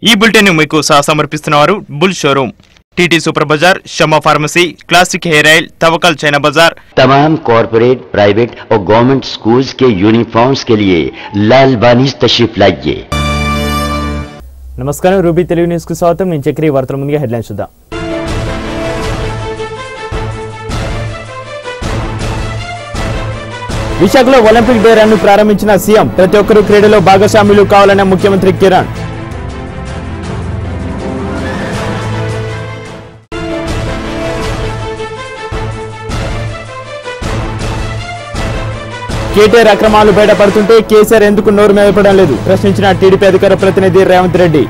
ఈ బులెటిన్ మీకు సమర్పిస్తున్నారు bull showroom, TT super बाजार, शमा pharmacy, classic hair oil, तवक्कल China बाजार। तमाम कॉर्पोरेट, प्राइवेट और गवर्नमेंट स्कूल्स के यूनिफॉर्म्स के लिए लाल बानीज तशरीफ लाइए। नमस्कार, रूबी तेलुगु न्यूज़ की स्वागतम। నేను చక్రి వార్తల ముందుగా హెడ్లైన్స్ చూద్దాం। విశాఖలో ఒలింపిక్ డే రన్ ప్రారంభించిన సీఎం, ప్రతి ఒక్కరూ క్రీడలో భాగస్వాములు కావాలన్న ముఖ్యమంత్రి కిరణ్। కేటీఆర్ అక్రమాలు బయటపడుతుంటే కేసీఆర్ ఎందుకు నోరు మెదపడం లేదు ప్రశ్నించిన టీడీపీ అధికార ప్రతినిధి రేవంత్ రెడ్డి।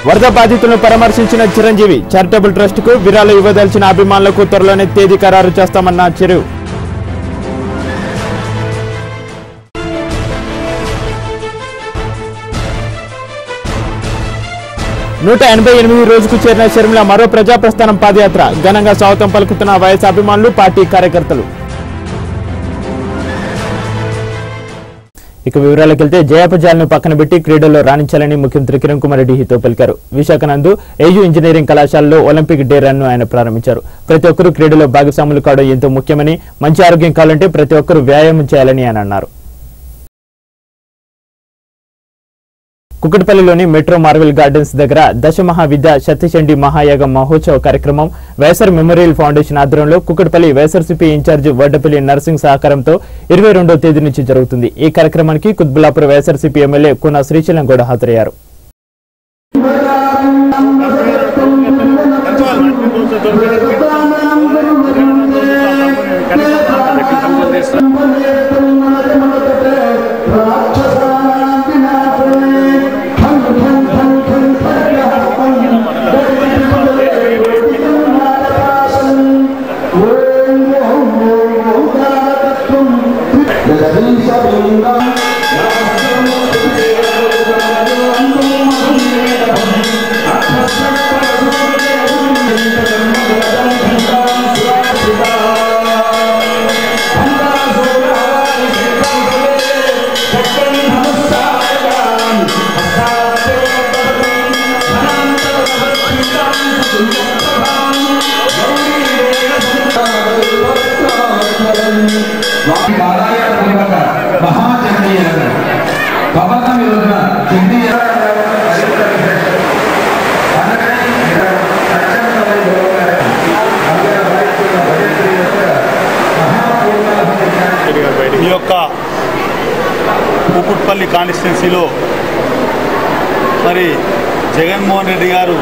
వరద బాధితులను పరామర్శించిన చిరంజీవి, చారిటబుల్ ట్రస్ట్ కు విరాళాలు ఇవ్వదలిచిన అభిమానులకు త్వరలోనే తేదీ ఖరారు చేస్తామన్న చెరువు। 188 రోజుకు చేరిన షర్మిల మరో ప్రజాప్రస్థానం పాదయాత్ర, ఘనంగా స్వాగతం పలుకుతున్న వైఎస్ అభిమానులు, పార్టీ కార్యకర్తలు। ఇక వివరాలకు వెళ్తే, జయాపజయాలను పక్కన పెట్టి క్రీడల్లో రాణించాలని ముఖ్యమంత్రి కిరణ్ కుమార్ రెడ్డి హితో పలికారు। విశాఖ నందు ఏయూ ఇంజనీరింగ్ కళాశాలలో ఒలింపిక్ డే రన్ ఆయన ప్రారంభించారు। ప్రతి ఒక్కరూ క్రీడలో భాగస్వాములు కావడం ఎంతో ముఖ్యమని, మంచి ఆరోగ్యం కావాలంటే ప్రతి ఒక్కరూ వ్యాయామం చేయాలని ఆయన అన్నారు। కుకట్పల్లిలోని మెట్రో మార్వెల్ గార్డెన్స్ దగ్గర దశమహావిద్య సత్యచండి మహాయాగ మహోత్సవ కార్యక్రమం వైఎస్ఆర్ మెమోరియల్ ఫౌండేషన్ ఆధ్వర్యంలో కుకట్పల్లి వైఎస్ఆర్సీపీ ఇన్ఛార్జ్ వడ్డపల్లి నర్సింగ్ సహకారంతో 22వ తేదీ నుంచి జరుగుతుంది। ఈ కార్యక్రమానికి కుత్బుల్లాపూర్ వైఎస్ఆర్సీపీ ఎమ్మెల్యే కూన శ్రీశైలం గౌడ హాజరయ్యారు। ఈ యొక్క కుకుట్పల్లి కాన్స్టిట్యున్సీలో మరి జగన్మోహన్ రెడ్డి గారు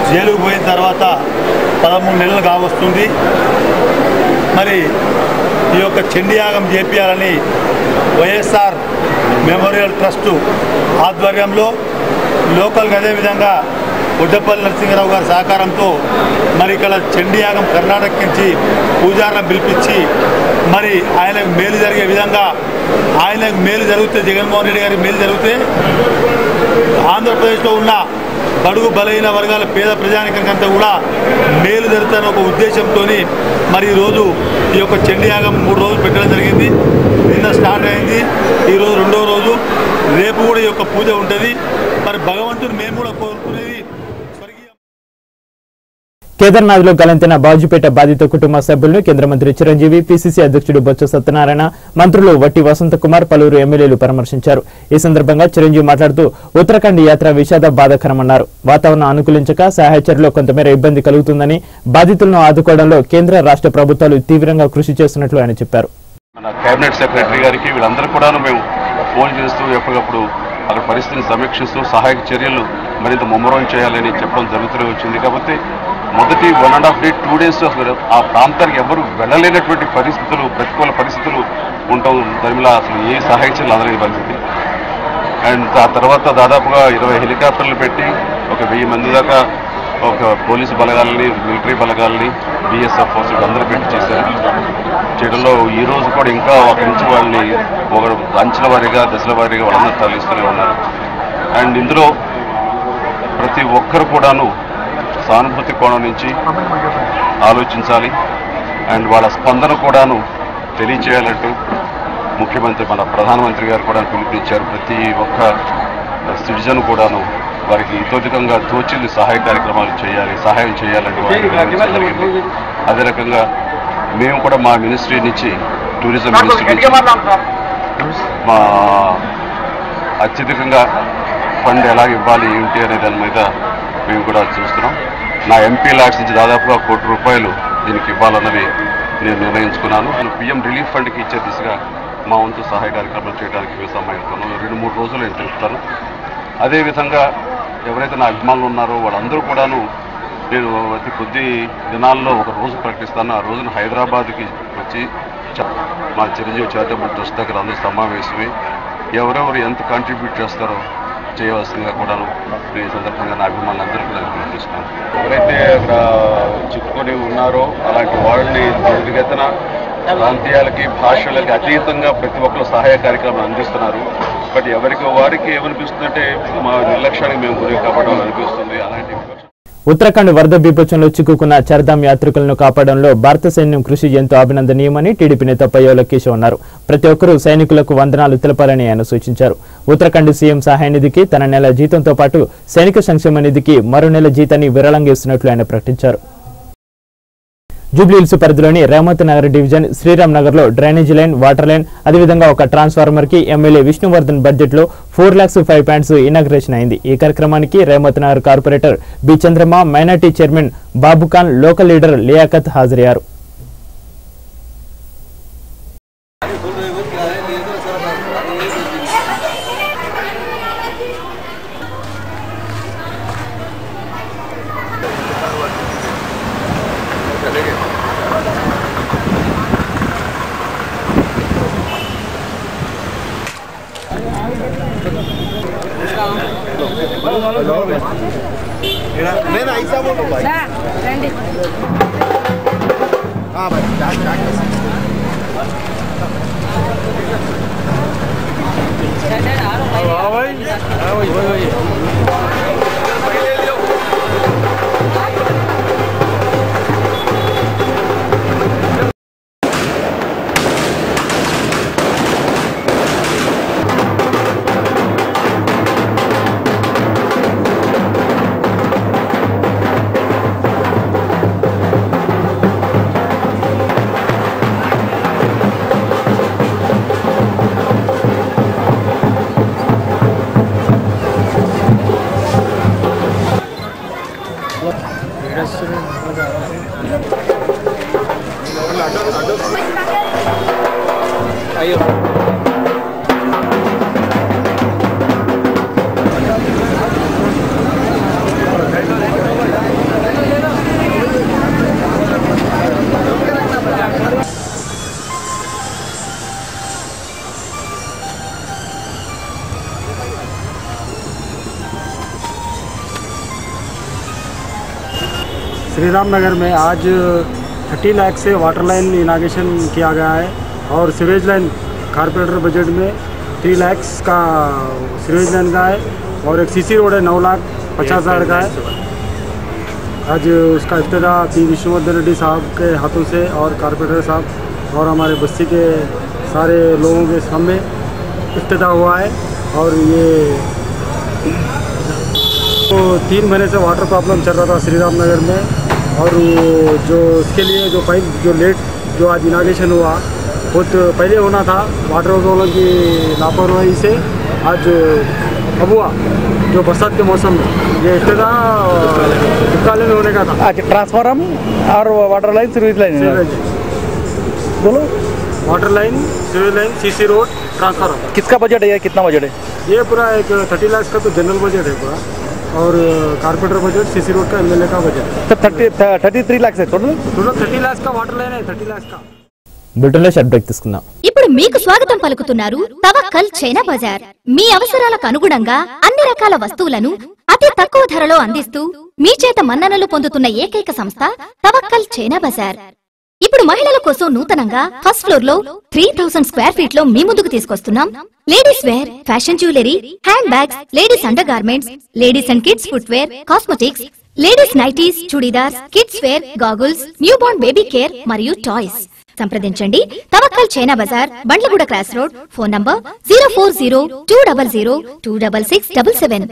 జైలుకు పోయిన తర్వాత 13 నెలలు కావస్తుంది। మరి ఈ యొక్క చండీయాగం చేపియాలని వైఎస్ఆర్ మెమోరియల్ ట్రస్టు ఆధ్వర్యంలో లోకల్గా అదేవిధంగా వడ్డపల్లి నరసింహరావు గారి సహకారంతో మరి ఇక్కడ చండీయాగం కర్ణాటక నుంచి పూజారులను పిలిపించి మరి ఆయనకు మేలు జరిగే విధంగా, ఆయనకు మేలు జరిగితే, జగన్మోహన్ రెడ్డి గారికి మేలు జరిగితే ఆంధ్రప్రదేశ్లో ఉన్న బడుగు బలహీన వర్గాల పేద ప్రజానికంతా కూడా మేలు జరుగుతున్న ఒక ఉద్దేశంతో మరి ఈరోజు ఈ యొక్క చండీయాగం 3 రోజులు పెట్టడం జరిగింది। నిన్న స్టార్ట్ అయింది, ఈరోజు 2వ రోజు, రేపు కూడా ఈ యొక్క పూజ ఉంటుంది। మరి భగవంతుడు మేము కూడా కోరుకునేది కేదార్నాథ్లో గలంతైన బాజుపేట బాధిత కుటుంబ సభ్యులను కేంద్ర మంత్రి చిరంజీవి, పిసిసి అధ్యక్షుడు బొత్స సత్యనారాయణ, మంత్రులు వట్టి వసంత కుమార్, పలువురు ఎమ్మెల్యేలు పరామర్శించారు। ఈ సందర్భంగా చిరంజీవి మాట్లాడుతూ ఉత్తరాఖండ్ యాత్ర విషాద బాధాకరమన్నారు। వాతావరణం అనుకూలించక సహాయచర్యలో కొంతమేర ఇబ్బంది కలుగుతుందని, బాధితులను ఆదుకోవడంలో కేంద్ర రాష్ట్ర ప్రభుత్వాలు తీవ్రంగా కృషి చేస్తున్నట్లు ఆయన చెప్పారు। మన కేబినెట్ సెక్రటరీ గారికి వీళ్ళందరూ కూడా మేము ఫోన్ చేస్తూ ఎప్పటికప్పుడు అక్కడ పరిస్థితిని సమీక్షిస్తూ సహాయక చర్యలు మరింత ముమ్మరం చేయాలని చెప్పడం జరుగుతూనే వచ్చింది। కాబట్టి మొదటి 1.5 డే 2 డేస్ ఆ ప్రాంతానికి ఎవరు వెళ్ళలేనటువంటి పరిస్థితులు, ప్రతికూల పరిస్థితులు ఉండటం దరిమిలా అసలు ఏ సహాయ చర్యలు అందలేని పరిస్థితి। అండ్ ఆ తర్వాత దాదాపుగా 20 హెలికాప్టర్లు పెట్టి ఒక 1000 మంది దాకా ఒక పోలీసు బలగాలని, మిలిటరీ బలగాలని, బిఎస్ఎఫ్ ఫోర్స్ అందరూ పెట్టి చేయడంలో ఈ రోజు కూడా ఇంకా అక్కడి నుంచి వాళ్ళని ఒక అంచెల వారీగా, దశల వారీగా వాళ్ళందరూ తరలిస్తూనే ఉన్నారు। అండ్ ఇందులో ప్రతి ఒక్కరు కూడాను సానుభూతి కోణం నుంచి ఆలోచించాలి। అండ్ వాళ్ళ స్పందన కూడాను తెలియచేయాలంటూ ముఖ్యమంత్రి మన ప్రధానమంత్రి గారు కూడా పిలుపునిచ్చారు. ప్రతి ఒక్క సిటిజన్ కూడాను వారికి ఇతోధికంగా తోచింది సహాయం చేయాలంటూ జరిగింది. అదే రకంగా మేము కూడా మా మినిస్ట్రీ నుంచి టూరిజం మినిస్ట్రీ నుంచి మా అత్యధికంగా ఫండ్ ఎలాగ ఇవ్వాలి ఏంటి అనే దాని మీద మేము కూడా చూస్తున్నాం. నా ఎంపీ ల్యాడ్స్ నుంచి దాదాపుగా ₹1 కోటి దీనికి ఇవ్వాలన్నది నేను నిర్ణయించుకున్నాను. PM రిలీఫ్ ఫండ్కి ఇచ్చే దిశగా మా వంతు సహాయ కార్యక్రమాలు చేయడానికి మేము సమాయత్తున్నాం. 2-3 రోజులు నేను తెలుపుతాను. అదేవిధంగా ఎవరైతే నా అభిమానులు ఉన్నారో వాళ్ళందరూ కూడాను నేను అతి కొద్ది దినాల్లో ఒక రోజు ప్రకటిస్తాను. ఆ రోజున హైదరాబాద్కి వచ్చి మా చిరంజీవి చారిటబుల్ ట్రస్ట్ దగ్గర అందరూ సమావేశమై ఎవరెవరు ఎంత కాంట్రిబ్యూట్ చేస్తారో చేయవలసిందిగా కూడాను ఈ సందర్భంగా నా అభిమానులందరూ కూడా పిలుపునిస్తున్నాను. ఎవరైతే అక్కడ చిక్కుకొని ఉన్నారో అలాంటి వాళ్ళని ఎదురుగెత్తన ప్రాంతీయాలకి భాషలకి అతీతంగా ప్రతి ఒక్కరు సహాయ కార్యక్రమాలు అందిస్తున్నారు. బట్ ఎవరికి వారికి ఏమనిపిస్తుందంటే మా నిర్లక్ష్యానికి మేము గురి కావడం అనిపిస్తుంది. అలాంటి ఉత్తరాఖండ్ వరద బీభత్సంలో చిక్కుకున్న చార్ధామ్ యాత్రికులను కాపాడంలో భారత సైన్యం కృషి ఎంతో అభినందనీయమని టీడీపీ నేత పయ్యోల కేశవ్ అన్నారు. ప్రతి ఒక్కరూ సైనికులకు వందనాలు తెలపాలని ఆయన సూచించారు. ఉత్తరాఖండ్ సీఎం సహాయ నిధికి తన నెల జీతంతో పాటు సైనిక సంక్షేమ నిధికి మరో నెల జీతాన్ని విరాళంగా ఇస్తున్నట్లు ఆయన ప్రకటించారు. జూబ్లీహిల్స్ పరిధిలోని రేమత్ నగర్ డివిజన్ శ్రీరామ్ నగర్ లో డ్రైనేజీ లైన్, వాటర్ లైన్, అదేవిధంగా ఒక ట్రాన్స్ఫార్మర్ కి ఎమ్మెల్యే విష్ణువర్ధన్ బడ్జెట్ లో 4,05 పాయింట్స్ ఇనాగ్రేషన్ అయింది. ఈ కార్యక్రమానికి Rahmat Nagar corporator B Chandrama, minority chairman Babu Khan, local leader Liaqat హాజరయ్యారు. श्रीराम नगर में आज 30 लाख से वाटर लाइन इनाग्रेशन किया गया है और सीवेज लाइन कारपोरेटर बजट में 3 लाख का सीवेज लाइन का है और एक सीसी रोड है 9,50,000 का है। आज उसका इफ्तिताह पी विष्णुवर्धन रेड्डी साहब के हाथों से और कारपोरेटर साहब और हमारे बस्ती के सारे लोगों के सामने इफ्तिताह हुआ है। और ये तो 3 महीने से वाटर प्रॉब्लम चल रहा था श्रीराम नगर में और जो इसके लिए जो पाइप जो आज इनाग्रेशन हुआ बहुत पहले होना था। वाटर वालों की लापरवाही से आज अब हुआ जो बरसात के मौसम में ये इफ्तिताह में होने का था। आज ट्रांसफार्म और वाटर लाइन सीवेज लाइन बोलो water line sewage line CC road transformer. किसका बजट है या कितना बजट है? ये पूरा एक 30 लाख का तो जनरल बजट है पूरा और कारपोरेटर बजट सीसी रोड का एमएलए का बजट तो 33 लाख है टोटल 30 लाख का वाटर लाइन है 30 लाख का। బుల్టన్లో షార్ట్ బ్రేక్ తీసుకుందాం. ఇప్పుడు మీకు స్వాగతం పలుకుతున్నారు తవక్కల్ చైనా బజార్. మీ అవసరాలకు అనుగుణంగా అన్ని రకాల వస్తువులను అతి తక్కువ ధరలో అందిస్తూ మీ చేత మన్ననలు పొందుతున్న ఏకైక సంస్థ తవక్కల్ చైనా బజార్. ఇప్పుడు మహిళల కోసం నూతనంగా ఫస్ట్ ఫ్లోర్ లో 3000 స్క్వేర్ ఫీట్ లో మీ ముందుకు తీసుకొస్తున్నాం ladies wear, fashion jewellery, hand bags, ladies under garments, ladies and kids footwear, cosmetics, ladies nighties, chudidars, kids wear, goggles, new born baby care మరియు టాయ్స్. సంప్రదించండి Tawakkal China Bazaar, Bandlaguda cross road. Phone number 040-200-26677.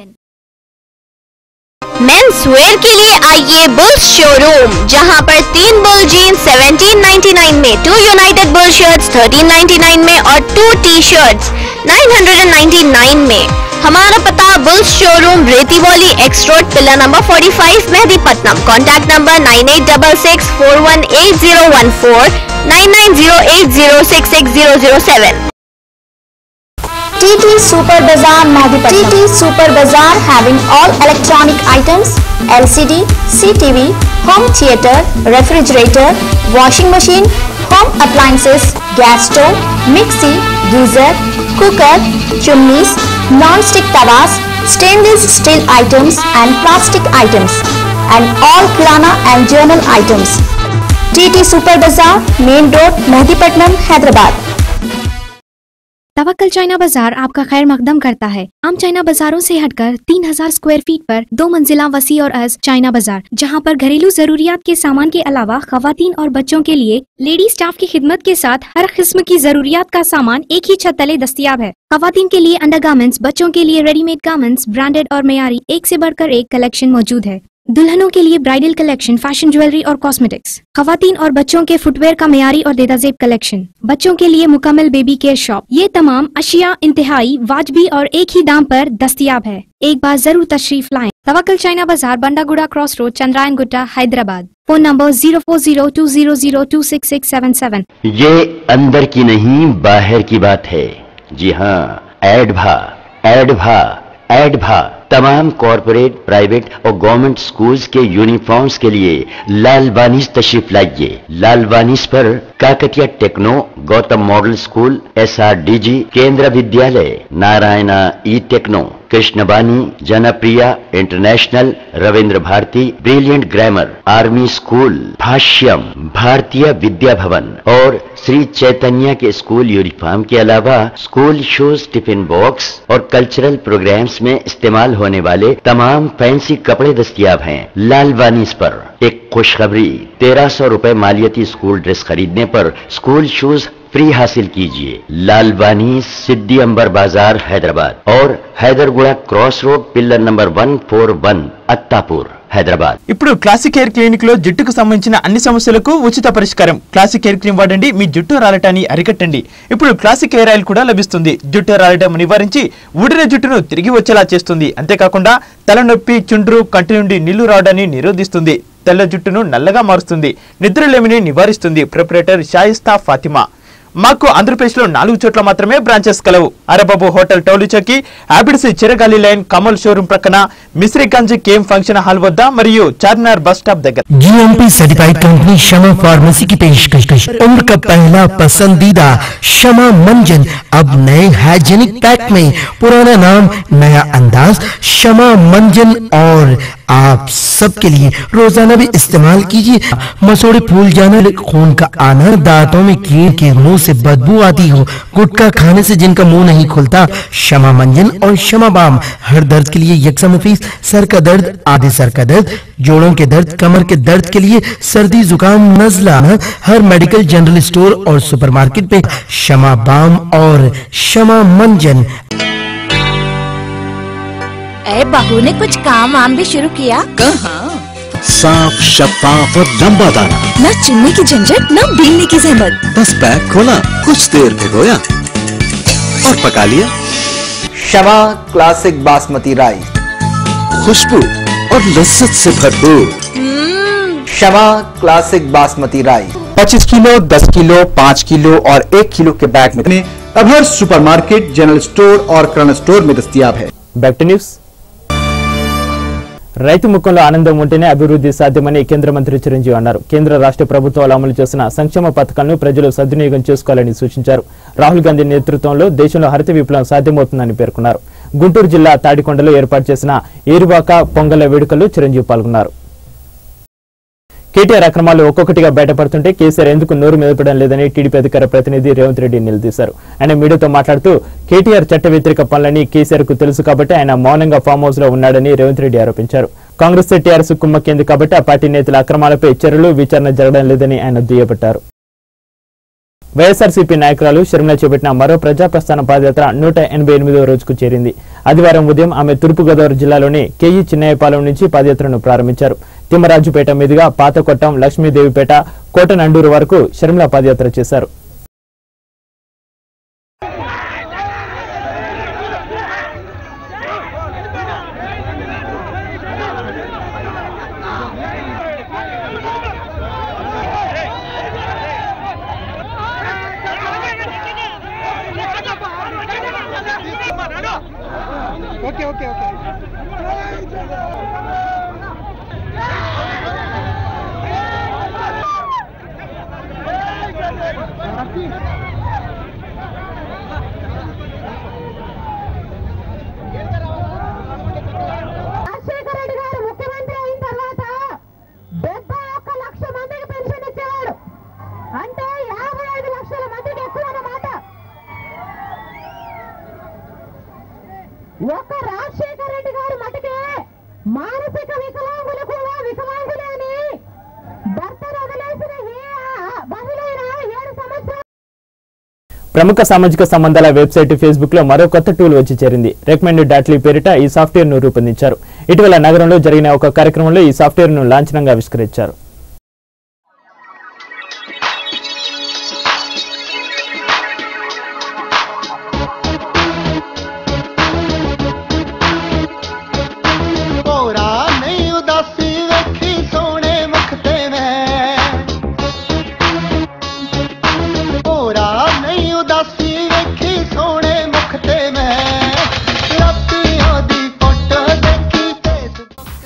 Men's wear के लिए आइए bulls showroom, जहां पर 3 bull jeans 1799 में, 2 United bull shirts 1399 में और 2 टी शर्ट्स 999 में. हमारा पता Bulls showroom Rethibowli X road, pillar number 45, Mehdipatnam. Contact number 9866418014, 9908066007. TT Super Bazaar Mehdipatnam. TT Super Bazaar having all electronic items, LCD, CTV, home theater, refrigerator, washing machine, home appliances, gas stove, mixie, geyser, cooker, chimneys, non-stick tawas, stainless steel items and plastic items, and all kirana and journal items. TT Super Bazaar, Main Road, Mehdipatnam, Hyderabad. तवक्कल China बाजार आपका खैर मकदम करता है। आम China बाजारों से हटकर 3000 square feet पर 2 मंजिला वसी और अज चाइना बाजार, जहां पर घरेलू जरूरियात के सामान के अलावा खवातीन और बच्चों के लिए लेडी स्टाफ की खिदमत के साथ हर किस्म की जरूरियात का सामान एक ही छत तले दस्तयाब है। खवातीन के लिए अंडरगारमेंट्स, बच्चों के लिए रेडीमेड गारमेंट्स, ब्रांडेड और मयारी एक से बढ़कर एक कलेक्शन मौजूद है। दुल्हनों के लिए ब्राइडल कलेक्शन, फैशन ज्वेलरी और कॉस्मेटिक्स, खवातीन और बच्चों के फुटवेयर का मयारी और देदाजेब कलेक्शन, बच्चों के लिए मुकम्मल बेबी केयर शॉप। ये तमाम अशिया इंतहाई वाजबी और एक ही दाम पर दस्तयाब है। एक बार जरूर तशरीफ लाएं। Tawakkal China Bazaar, Bandlaguda cross road, Chandrayan Gutta, Hyderabad. Phone number 04020026677। ये अंदर की नहीं बाहर की बात है। जी हाँ, एडभा तमाम कॉरपोरेट, प्राइवेट और गवर्नमेंट स्कूल्स के यूनिफॉर्म्स के लिए लाल बानिस तशरीफ लाइए। लाल बानिस पर Kakatiya techno, Gautam model school, SRDG, Kendra Vidyalaya, Narayana E techno, Krishnabani, Janapriya international, Ravindra Bharati, brilliant grammar, army school, Bhashyam, Bharatiya Vidya भवन और श्री चैतन्य के स्कूल यूनिफॉर्म के अलावा स्कूल शूज, टिफिन बॉक्स और कल्चरल प्रोग्राम्स में इस्तेमाल होने वाले तमाम फैंसी कपड़े दस्तयाब हैं। लाल बानिस पर एक खुशखबरी, 1300 रुपए मालियती स्कूल ड्रेस खरीदने पर स्कूल शूज फ्री हासिल कीजिए। लाल बानिस, सिद्दी अंबर बाजार, हैदराबाद और Hyderguda cross road, pillar number 141, Attapur, Hyderabad. ఇప్పుడు క్లాసిక్ హెయిర్ క్లినిక్ లో జుట్టుకు సంబంధించిన అన్ని సమస్యలకు ఉచిత పరిష్కారం. క్లాసిక్ హెయిర్ క్రీమ్ వాడండి, మీ జుట్టు రాలటాన్ని అరికట్టండి. ఇప్పుడు క్లాసిక్ హెయిర్ ఆయిల్ కూడా లభిస్తుంది. జుట్టు రాలటం నివారించి ఊడిన జుట్టును తిరిగి వచ్చేలా చేస్తుంది. అంతేకాకుండా తలనొప్పి, చుండ్రు, కంటి నుండి నీళ్లు రావడాన్ని నిరోధిస్తుంది. తెల్ల జుట్టును నల్లగా మారుస్తుంది. నిద్రలేమిని నివారిస్తుంది. ప్రొపరేటర్ షాయిస్తా ఫాతిమా. మాకు ఆంధ్రప్రదేశ్ లో 4 చోట్ల మాత్రమే బ్రాంచెస్ కలవు. అరబాబు హోటల్ టౌలి చౌకి, ఆబిడ్సి చిరగాలి లైన్, కమల్ షోరూమ్ ప్రక్కన, మిశ్రీగంజ్ కేఎం ఫంక్షన్ హాల్ వద్ద మరియు చార్మినార్ బస్ స్టాప్ దగ్గర. GMP certified company Shama pharmacy की पेशकश। उम्र का पहला पसंदीदा शमा मंजन अब नए हाइजेनिक पैक में, पुराना नाम नया अंदाज, शमा मंजन और आप सबके लिए रोजाना भी इस्तेमाल कीजिए। मसोड़े फूल जाना, खून का आना, दांतों में कीड़ के मुंह से बदबू आती हो, गुटखा खाने से जिनका मुंह नहीं खुलता, शमा मंजन और शमा बाम हर दर्द के लिए यकसा नफीस। सर का दर्द, आधे सर का दर्द, जोड़ों के दर्द, कमर के दर्द के लिए, सर्दी, जुकाम, नजला, हर मेडिकल, जनरल स्टोर और सुपरमार्केट पे शमा बाम और शमा मंजन। बहू ने कुछ काम वाम भी शुरू किया? कहाँ? साफ, शफाफ और लंबा दाना, न चुनने की झंझट, न बीनने की जहमत। बस पैक खोला, कुछ देर भिगोया और पका लिया। शमा क्लासिक बासमती राइस, खुशबू और लज्जत से भरपूर। Shama classic basmati rice 25 kilo, 10 kilo, 5 kilo और 1 किलो के बैग में अब हर सुपरमार्केट, जनरल स्टोर और किराना स्टोर में दस्तयाब है। Back to news. రైతు ముఖంలో ఆనందం ఉంటేనే అభివృద్ధి సాధ్యమని కేంద్ర మంత్రి చిరంజీవి అన్నారు. కేంద్ర రాష్ట్ర ప్రభుత్వాలు అమలు చేసిన సంక్షేమ పథకాలను ప్రజలు సద్వినియోగం చేసుకోవాలని సూచించారు. రాహుల్ గాంధీ నేతృత్వంలో దేశంలో హరిత విప్లవం సాధ్యమవుతుందని పేర్కొన్నారు. గుంటూరు జిల్లా తాడికొండలో ఏర్పాటు చేసిన ఏరువాక పొంగల వేడుకల్లో చిరంజీవి పాల్గొన్నారు. కేటీఆర్ అక్రమాలు ఒక్కొక్కటిగా బయటపడుతుంటే కేసీఆర్ ఎందుకు నోరు మెదపడం లేదని టీడీపీ అధికార ప్రతినిధి రేవంత్ రెడ్డి నిలదీశారు. ఆయన మీడియాతో మాట్లాడుతూ కేటీఆర్ చట్ట వ్యతిరేక పనులని కేసీఆర్ కు తెలుసు కాబట్టి ఆయన మౌనంగా ఫామ్ హౌస్ లో ఉన్నాడని రేవంత్ రెడ్డి ఆరోపించారు. కాంగ్రెస్ టీఆర్ఎస్ కుమ్మక్కింది కాబట్టి ఆ పార్టీ నేతల అక్రమాలపై చర్యలు విచారణ జరగడం లేదని ఆయన దుయ్యబట్టారు. వైఎస్ఆర్సీపీ నాయకురాలు షర్మిల చేపట్టిన మరో ప్రజాప్రస్థాన పాదయాత్ర 188వ రోజుకు చేరింది. ఆదివారం ఉదయం ఆమె తూర్పుగోదావరి జిల్లాలోని కేఈ చిన్నయ్యపాలెం నుంచి పాదయాత్రను ప్రారంభించారు. తిమ్మరాజుపేట మీదుగా పాతకొట్టం, లక్ష్మీదేవిపేట, కోటనండూరు వరకు షర్మిల పాదయాత్ర చేశారు. ఒక రాజశేఖర రెడ్డి గారు మటుకే మానసిక వికలాంగులు కూడా వికలాంగులే అని భర్తను వదిలేసిన బహుళైన 7 సంవత్సరాలు. ప్రముఖ సామాజిక సంబంధాల వెబ్సైట్ ఫేస్బుక్ లో మరో కొత్త టూల్ వచ్చి చేరింది. రికమెండ్.ly పేరిట ఈ సాఫ్ట్వేర్ ను రూపొందించారు. ఇటీవల నగరంలో జరిగిన ఒక కార్యక్రమంలో ఈ సాఫ్ట్వేర్ ను లాంఛనంగా ఆవిష్కరించారు.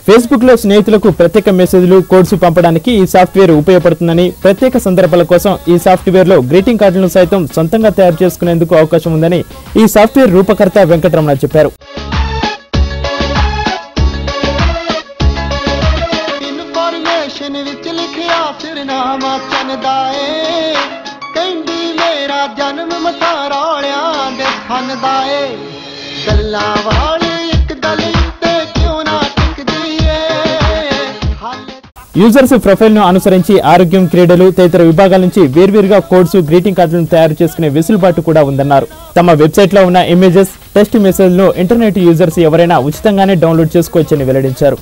ఫేస్బుక్ లో స్నేహితులకు ప్రత్యేక మెసేజ్లు, కోడ్స్ పంపడానికి ఈ సాఫ్ట్వేర్ ఉపయోగపడుతుందని, ప్రత్యేక సందర్భాల కోసం ఈ సాఫ్ట్వేర్ లో గ్రీటింగ్ కార్డులను సైతం సొంతంగా తయారు చేసుకునేందుకు అవకాశం ఉందని ఈ సాఫ్ట్వేర్ రూపకర్త వెంకటరమణ చెప్పారు. యూజర్స్ ప్రొఫైల్ ను అనుసరించి ఆరోగ్యం, క్రీడలు తదితర విభాగాల నుంచి వేర్వేరుగా కోడ్స్, గ్రీటింగ్ కార్డులను తయారు చేసుకునే వెసులుబాటు కూడా ఉందన్నారు. తమ వెబ్సైట్ లో ఉన్న ఇమేజెస్, టెక్స్ట్ మెసేజ్లను ఇంటర్నెట్ యూజర్స్ ఎవరైనా ఉచితంగానే డౌన్లోడ్ చేసుకోవచ్చని వెల్లడించారు.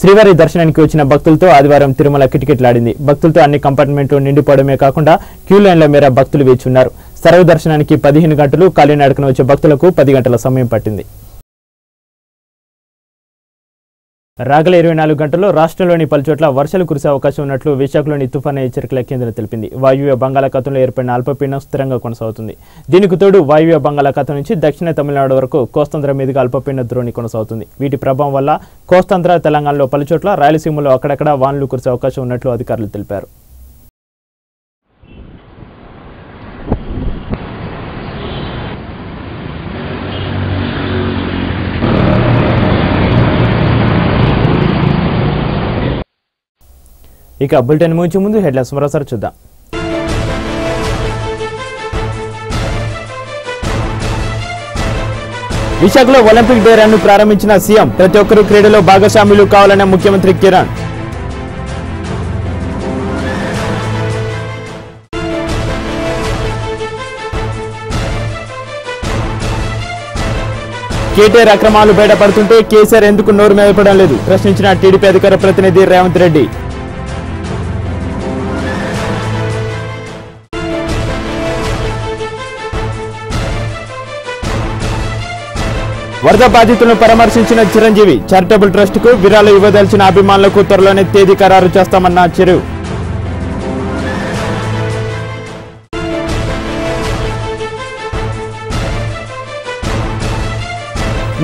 శ్రీవారి దర్శనానికి వచ్చిన భక్తులతో ఆదివారం తిరుమల కిటకిటలాడింది. భక్తులతో అన్ని కంపార్ట్మెంట్లు నిండిపోవడమే కాకుండా క్యూ లైన్ల మేర భక్తులు వేచి ఉన్నారు. సర్వదర్శనానికి 15 గంటలు, కాలినడకన వచ్చే భక్తులకు 10 గంటల సమయం పట్టింది. రాగల 24 గంటల్లో రాష్ట్రంలోని పలుచోట్ల వర్షాలు కురిసే అవకాశం ఉన్నట్లు విశాఖలోని తుఫాను హెచ్చరికల కేంద్రం తెలిపింది. వాయువ్య బంగాళాఖాతంలో ఏర్పడిన అల్పపీడనం స్థిరంగా కొనసాగుతుంది. దీనికి తోడు వాయువ్య బంగాళాఖాతం నుంచి దక్షిణ తమిళనాడు వరకు కోస్తాంధ్ర మీదుగా అల్పపీడన ద్రోణి కొనసాగుతుంది. వీటి ప్రభావం వల్ల కోస్తాంధ్ర, తెలంగాణలో పలుచోట్ల, రాయలసీమలో అక్కడక్కడ వానలు కురిసే అవకాశం ఉన్నట్లు అధికారులు తెలిపారు. ఇక బులెటిన్ ముగించే ముందు హెడ్లైన్స్ మరోసారి చూద్దాం. విశాఖలో ఒలింపిక్ డే రన్ ను ప్రారంభించిన సీఎం. ప్రతి ఒక్కరూ క్రీడలో భాగస్వాములు కావాలన్న ముఖ్యమంత్రి కిరణ్. కేటీఆర్ అక్రమాలు బయటపడుతుంటే కేసీఆర్ ఎందుకు నోరు మెదపడం లేదు ప్రశ్నించిన టీడీపీ అధికార ప్రతినిధి రేవంత్ రెడ్డి. వరద బాధితులను పరామర్శించిన చిరంజీవి. చారిటబుల్ ట్రస్ట్ కు విరాళాలు ఇవ్వదలిచిన అభిమానులకు త్వరలోనే తేదీ ఖరారు చేస్తామన్న చిరు.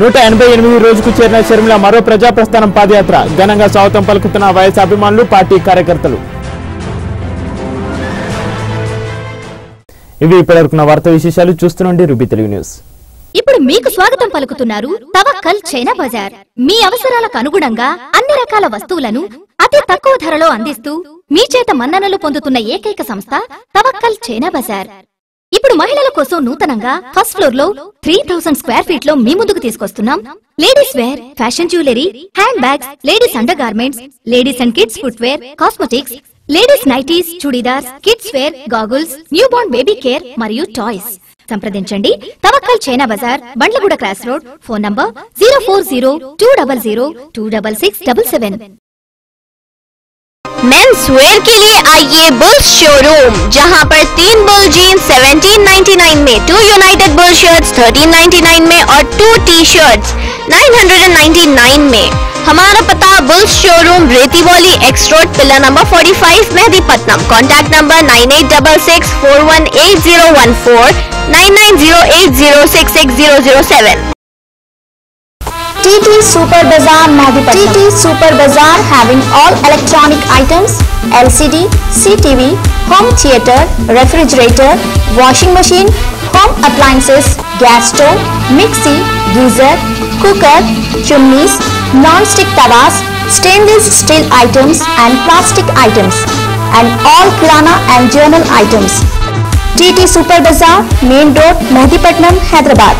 188 రోజుకు చేరిన షర్మిల మరో ప్రజా ప్రస్థానం పాదయాత్ర ఘనంగా స్వాగతం పలుకుతున్న వైఎస్ అభిమానులు పార్టీ కార్యకర్తలు. ఇవి ఇప్పటివరకున్న వార్తా విశేషాలు. చూస్తుండండి రూబీ తెలుగు న్యూస్. ఇప్పుడు మీకు స్వాగతం పలుకుతున్నారు తవక్కల్ చైనా బజార్. మీ అవసరాలకు అనుగుణంగా అన్ని రకాల వస్తువులను అతి తక్కువ ధరలో అందిస్తూ మీ చేత మన్ననలు పొందుతున్న ఏకైక సంస్థ తవక్కల్ చైనా బజార్. ఇప్పుడు మహిళల కోసం నూతనంగా ఫస్ట్ ఫ్లోర్ లో 3000 స్క్వేర్ ఫీట్ లో మీ ముందుకు తీసుకొస్తున్నాం ladies wear, fashion jewellery, hand bags, ladies under garments, ladies and kids footwear, cosmetics, ladies nighties, chudidars, kids wear, goggles, new born baby care మరియు టాయ్స్. సంప్రదించండి Tawakkal China Bazaar, Bandlaguda cross road. Phone number 040-200-26677. Men's wear के लिए आइए bulls showroom, जहां पर 3 bull jeans 1799 में, 2 United bull shirts 1399 में और 2 टी शर्ट्स 999 में. हमारा पता Bulls showroom Rethibowli X road, pillar number 45, Mehdipatnam. Contact number 9866418014, 9908066007. TT Super Bazaar Mehdipatnam. TT Super Bazaar having all electronic items, LCD, CTV, home theater, refrigerator, washing machine, home appliances, gas stove, mixie, geyser, cooker, chimneys, non-stick tawas, stainless steel items and plastic items, and all kirana and journal items. TT Super Bazaar, Main Road, Mehdipatnam, Hyderabad.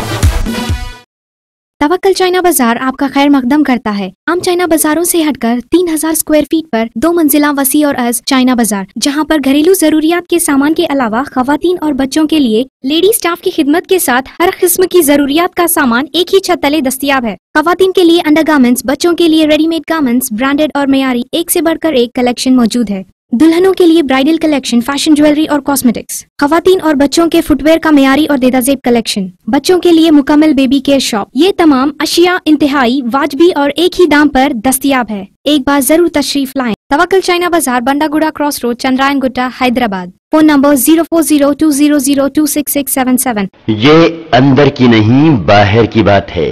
तवक्कल China बाजार आपका खैर मकदम करता है। आम China बाजारों से हटकर 3000 square feet पर 2 मंजिला वसी और अज चाइना बाजार, जहां पर घरेलू जरूरियात के सामान के अलावा खवातीन और बच्चों के लिए लेडी स्टाफ की खिदमत के साथ हर किस्म की जरूरियात का सामान एक ही छत तले दस्तयाब है। खवातीन के लिए अंडरगारमेंट्स, बच्चों के लिए रेडीमेड गारमेंट्स, ब्रांडेड और मयारी एक से बढ़कर एक कलेक्शन मौजूद है। दुल्हनों के लिए ब्राइडल कलेक्शन, फैशन ज्वेलरी और कॉस्मेटिक्स, खवातीन और बच्चों के फुटवेयर का मयारी और देदाजेब कलेक्शन, बच्चों के लिए मुकम्मल बेबी केयर शॉप। ये तमाम अशिया इंतहाई वाजबी और एक ही दाम पर दस्तयाब है। एक बार जरूर तशरीफ लाएं। Tawakkal China Bazaar, Bandlaguda cross road, Chandrayan Gutta, Hyderabad. Phone number 04020026677। ये अंदर की नहीं बाहर की बात है।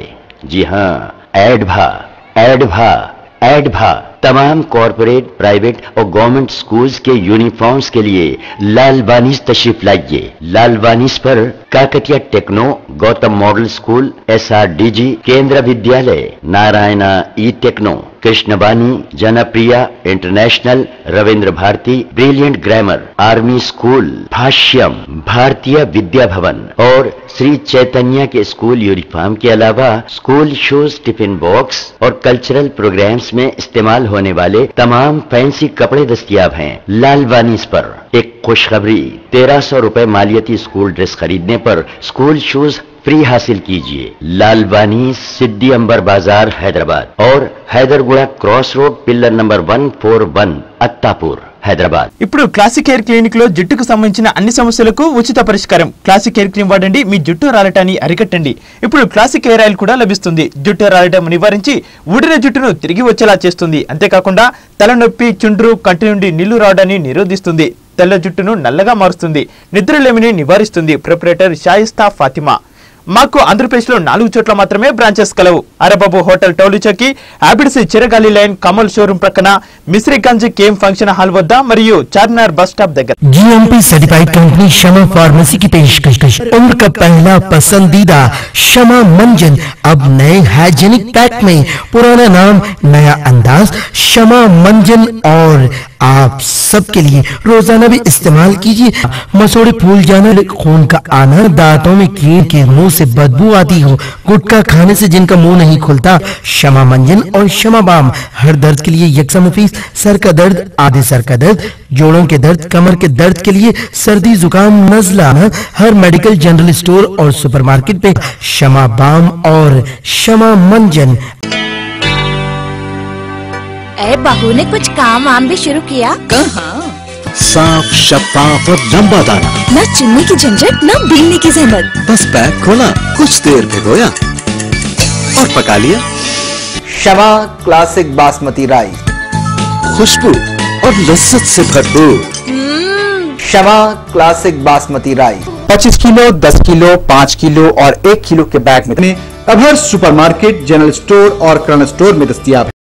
जी हाँ, एडभा तमाम कॉरपोरेट, प्राइवेट और गवर्नमेंट स्कूल्स के यूनिफॉर्म्स के लिए लाल बानीस तशरीफ लाइए। लाल बानीस पर Kakatiya techno, Gautam model school, SRDG, Kendra Vidyalaya, Narayana E techno, Krishnabani, Janapriya international, Ravindra Bharati, brilliant grammar, army school, Bhashyam, Bharatiya Vidya भवन और श्री चैतन्य के स्कूल यूनिफॉर्म के अलावा स्कूल शूज, टिफिन बॉक्स और कल्चरल प्रोग्राम्स में इस्तेमाल होने वाले तमाम फैंसी कपड़े दस्तयाब हैं। लाल बानीस पर एक खुशखबरी, 1300 रुपए मालियती स्कूल ड्रेस खरीदने पर स्कूल शूज फ्री हासिल कीजिए। लाल बानीस, सिद्दी अंबर बाजार, हैदराबाद और Hyderguda cross road, pillar number 141, Attapur, Hyderabad. ఇప్పుడు క్లాసిక్ హెయిర్ క్లినిక్ లో జుట్టుకు సంబంధించిన అన్ని సమస్యలకు ఉచిత పరిష్కారం. క్లాసిక్ హెయిర్ క్రీమ్ వాడండి, మీ జుట్టు రాలటాన్ని అరికట్టండి. ఇప్పుడు క్లాసిక్ హెయిర్ ఆయిల్ కూడా లభిస్తుంది. జుట్టు రాలటం నివారించి ఊడిన జుట్టును తిరిగి వచ్చేలా చేస్తుంది. అంతేకాకుండా తలనొప్పి, చుండ్రు, కంటి నుండి నీళ్లు రావడాన్ని నిరోధిస్తుంది. తెల్ల జుట్టును నల్లగా మారుస్తుంది. నిద్రలేమిని నివారిస్తుంది. ప్రొపరేటర్ షాయిస్తా ఫాతిమా. మాకు ఆంధ్రప్రదేశ్ లో 4 చోట్ల మాత్రమే బ్రాంచెస్ కలవు. అరబాబు hotel, Toli Chowki, habits, Chirag Ali lane, Kamal showroom ప్రక్కన, మిశ్రీగంజ్ కేఎం ఫంక్షన్ హాల్ వద్ద మరియు చార్మినార్ బస్ స్టాప్ దగ్గర. GMP certified company Shama pharmacy की पेशकश। उम्र का पहला पसंदीदा शमा मंजन अब नए हाइजेनिक पैक में, पुराना नाम नया अंदाज शमा मंजन, और आप सबके लिए रोजाना भी इस्तेमाल कीजिए। मसोड़े फूल जाना, खून का आना, दांतों में कीड़ के मुंह से बदबू आती हो, गुटखा खाने से जिनका मुंह नहीं खुलता, शमा मंजन और शमा बाम हर दर्द के लिए यकसा मुफीस। सर का दर्द, आधे सर का दर्द, जोड़ों के दर्द, कमर के दर्द के लिए, सर्दी, जुकाम, नजला, हर मेडिकल, जनरल स्टोर और सुपरमार्केट पे शमा बाम और शमा मंजन। बहू ने कुछ काम वाम भी शुरू किया? कहाँ? साफ, शफाफ और लंबा दाना, न चुनने की झंझट, न बीनने की जहमत। बस पैक खोला, कुछ देर भिगोया और पका लिया। शमा क्लासिक बासमती राइस, खुशबू और लज्जत से भरपूर। Shama classic basmati rice. 25 kilo, 10 kilo, 5 kilo और 1 किलो के बैग में अब हर सुपरमार्केट, जनरल स्टोर और किराना स्टोर में दस्तयाब है।